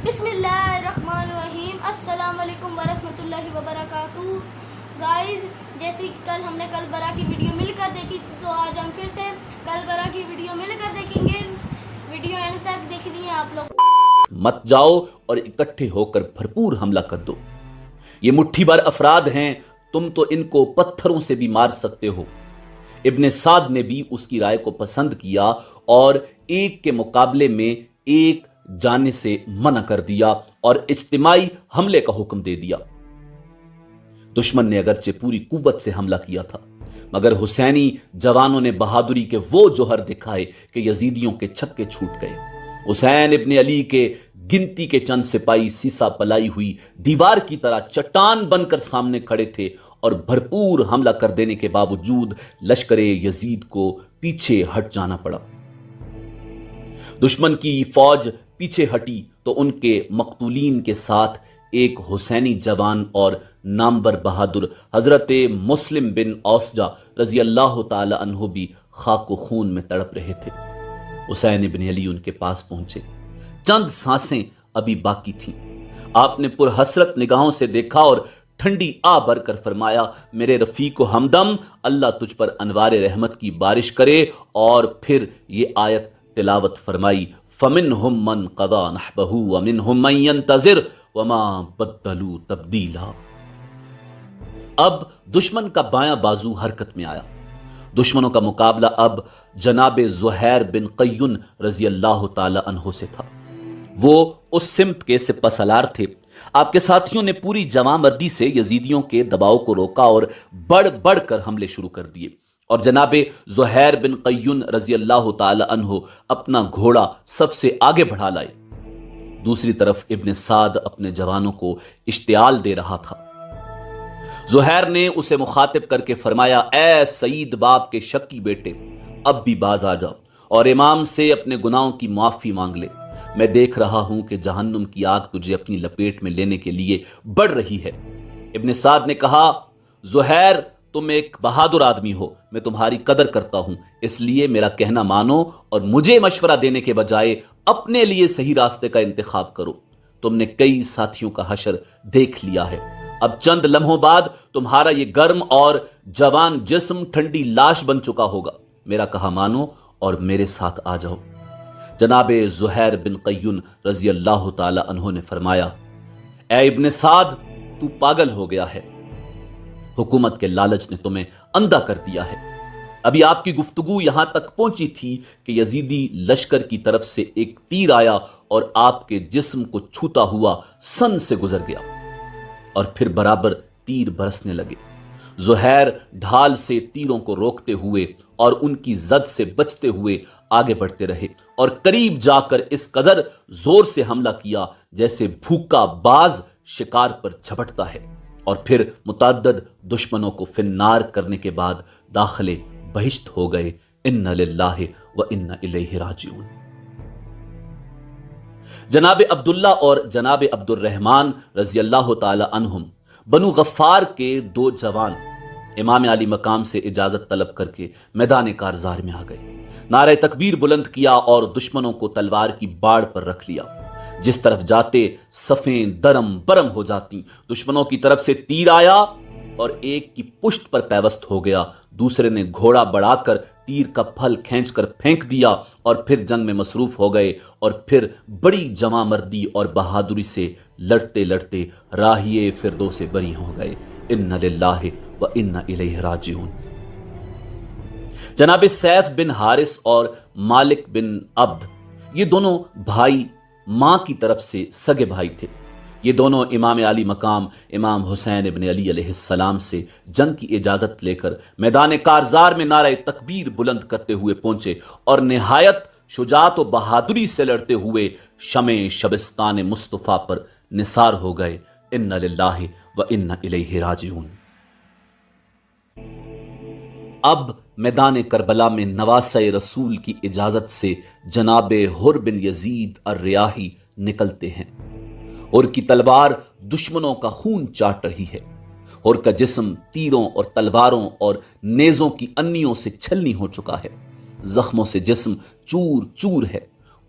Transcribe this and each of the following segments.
بسم اللہ الرحمن الرحیم۔ السلام علیکم ورحمۃ اللہ وبرکاتہ۔ گائز، جیسے کہ کل ہم نے کلبرا کی ویڈیو مل کر دیکھی، تو آج ہم پھر سے کلبرا کی ویڈیو مل کر دیکھیں گے۔ ویڈیو اینڈ تک دیکھنی ہے آپ لوگ۔ مت جاؤ اور اکٹھے ہو کر بھرپور حملہ کر دو۔ یہ مٹھی بھر افراد ہیں، تم تو ان کو پتھروں سے بھی مار سکتے ہو۔ ابن سعد نے بھی اس کی رائے کو پسند کیا اور ایک کے مقابلے میں ایک جانے سے منع کر دیا اور اجتماعی حملے کا حکم دے دیا۔ دشمن نے اگرچہ پوری قوت سے حملہ کیا تھا، مگر حسینی جوانوں نے بہادری کے وہ جوہر دکھائے کہ یزیدیوں کے چھکے چھوٹ گئے۔ حسین ابن علی کے گنتی کے چند سپاہی سیسا پلائی ہوئی دیوار کی طرح چٹان بن کر سامنے کھڑے تھے اور بھرپور حملہ کر دینے کے باوجود لشکر یزید کو پیچھے ہٹ جانا پڑا۔ دشمن کی فوج پیچھے ہٹی تو ان کے مقتولین کے ساتھ ایک حسینی جوان اور نامور بہادر حضرت مسلم بن اوسجا رضی اللہ تعالی عنہ بھی خاک و خون میں تڑپ رہے تھے۔ حسین ابن علی ان کے پاس پہنچے۔ چند سانسیں ابھی باقی تھیں۔ آپ نے پرحسرت نگاہوں سے دیکھا اور ٹھنڈی آ بھر کر فرمایا، میرے رفیق و ہمدم، اللہ تجھ پر انوار رحمت کی بارش کرے۔ اور پھر یہ آیت تلاوت فرمائی، فَمِنْهُمْ مَنْ قَضَى نَحْبَهُ وَمِنْهُمْ مَنْ يَنْتَظِرُ وَمَا بَدَّلُوا تَبْدِيلًا۔ اب دشمن کا بایاں بازو حرکت میں آیا۔ دشمنوں کا مقابلہ اب جناب زہیر بن قیون رضی اللہ تعالی عنہ سے تھا۔ وہ اس سمت کے سپہ سالار تھے۔ آپ کے ساتھیوں نے پوری جواں مردی سے یزیدیوں کے دباؤ کو روکا اور بڑھ بڑھ کر حملے شروع کر دیے، اور جناب زہیر بن قیون رضی اللہ تعالی عنہ اپنا گھوڑا سب سے آگے بڑھا لائے۔ دوسری طرف ابن سعد اپنے جوانوں کو اشتعال دے رہا تھا۔ زہیر نے اسے مخاطب کر کے فرمایا، اے سعید باپ کے شکی بیٹے، اب بھی باز آ جاؤ اور امام سے اپنے گناہوں کی معافی مانگ لے۔ میں دیکھ رہا ہوں کہ جہنم کی آگ تجھے اپنی لپیٹ میں لینے کے لیے بڑھ رہی ہے۔ ابن سعد نے کہا، زہیر، تم ایک بہادر آدمی ہو، میں تمہاری قدر کرتا ہوں، اس لیے میرا کہنا مانو اور مجھے مشورہ دینے کے بجائے اپنے لیے صحیح راستے کا انتخاب کرو۔ تم نے کئی ساتھیوں کا حشر دیکھ لیا ہے، اب چند لمحوں بعد تمہارا یہ گرم اور جوان جسم ٹھنڈی لاش بن چکا ہوگا۔ میرا کہا مانو اور میرے ساتھ آ جاؤ۔ جناب زہیر بن قیون رضی اللہ تعالی عنہ نے فرمایا، اے ابن سعد، تو پاگل ہو گیا ہے، حکومت کے لالچ نے تمہیں اندھا کر دیا ہے۔ ابھی آپ کی گفتگو یہاں تک پہنچی تھی کہ یزیدی لشکر کی طرف سے ایک تیر آیا اور آپ کے جسم کو چھوتا ہوا سن سے گزر گیا، اور پھر برابر تیر برسنے لگے۔ زہیر ڈھال سے تیروں کو روکتے ہوئے اور ان کی زد سے بچتے ہوئے آگے بڑھتے رہے اور قریب جا کر اس قدر زور سے حملہ کیا جیسے بھوکا باز شکار پر جھپٹتا ہے، اور پھر متعدد دشمنوں کو فنار کرنے کے بعد داخل بہشت ہو گئے۔ ان للہ و انا الیہ راجعون۔ جناب عبداللہ اور جناب عبد الرحمن رضی اللہ تعالی عنہم بنو غفار کے دو جوان امام علی مقام سے اجازت طلب کر کے میدان کارزار میں آ گئے، نعرہ تکبیر بلند کیا اور دشمنوں کو تلوار کی باڑ پر رکھ لیا۔ جس طرف جاتے صفیں درم برم ہو جاتی۔ دشمنوں کی طرف سے تیر آیا اور ایک کی پشت پر پیوست ہو گیا، دوسرے نے گھوڑا بڑھا کر تیر کا پھل کھینچ کر پھینک دیا اور پھر جنگ میں مصروف ہو گئے، اور پھر بڑی جواں مردی اور بہادری سے لڑتے لڑتے راہیے فردوس سے بری ہو گئے۔ ان للہ و انا الیہ راجعون۔ جناب سیف بن حارث اور مالک بن عبد، یہ دونوں بھائی ماں کی طرف سے سگے بھائی تھے۔ یہ دونوں امام علی مقام امام حسین ابن علی علیہ السلام سے جنگ کی اجازت لے کر میدان کارزار میں نعرہ تکبیر بلند کرتے ہوئے پہنچے اور نہایت شجاعت و بہادری سے لڑتے ہوئے شمع شبستان مصطفیٰ پر نثار ہو گئے۔ ان للہ و انا الیہ راجعون۔ اب میدان کربلا میں نواسہ رسول کی اجازت سے جناب حر بن یزید الریاحی نکلتے ہیں۔ حر کی تلوار دشمنوں کا خون چاٹ رہی ہے۔ حر کا جسم تیروں اور تلواروں اور نیزوں کی انیوں سے چھلنی ہو چکا ہے، زخموں سے جسم چور چور ہے۔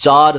4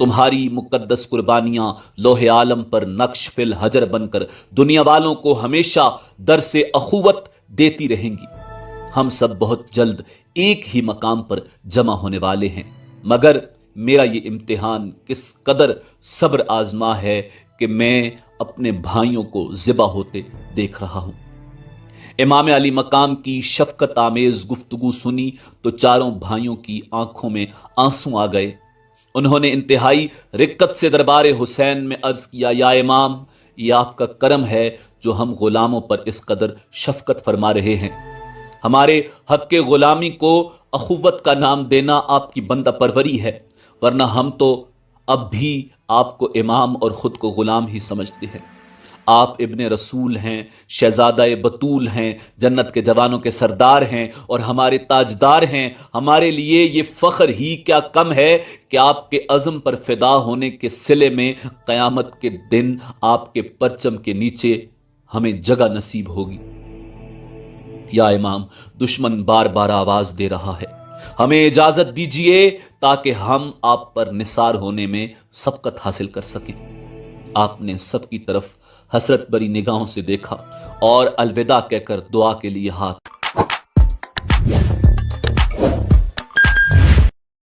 تمہاری مقدس قربانیاں لوح عالم پر نقش فی الحجر بن کر دنیا والوں کو ہمیشہ درس اخوت دیتی رہیں گی۔ ہم سب بہت جلد ایک ہی مقام پر جمع ہونے والے ہیں، مگر میرا یہ امتحان کس قدر صبر آزما ہے کہ میں اپنے بھائیوں کو ذبح ہوتے دیکھ رہا ہوں۔ امام علی مقام کی شفقت آمیز گفتگو سنی تو چاروں بھائیوں کی آنکھوں میں آنسو آ گئے۔ انہوں نے انتہائی رقت سے دربار حسین میں عرض کیا، یا امام، یہ آپ کا کرم ہے جو ہم غلاموں پر اس قدر شفقت فرما رہے ہیں۔ ہمارے حق غلامی کو اخوت کا نام دینا آپ کی بندہ پروری ہے، ورنہ ہم تو اب بھی آپ کو امام اور خود کو غلام ہی سمجھتے ہیں۔ آپ ابن رسول ہیں، شہزادہ بطول ہیں، جنت کے جوانوں کے سردار ہیں اور ہمارے تاجدار ہیں۔ ہمارے لیے یہ فخر ہی کیا کم ہے کہ آپ کے عزم پر فدا ہونے کے صلے میں قیامت کے دن آپ کے پرچم کے نیچے ہمیں جگہ نصیب ہوگی۔ یا امام، دشمن بار بار آواز دے رہا ہے، ہمیں اجازت دیجیے تاکہ ہم آپ پر نثار ہونے میں سبقت حاصل کر سکیں۔ آپ نے سب کی طرف حسرت بری نگاہوں سے دیکھا اور الوداع کہہ کر دعا کے لیے ہاتھ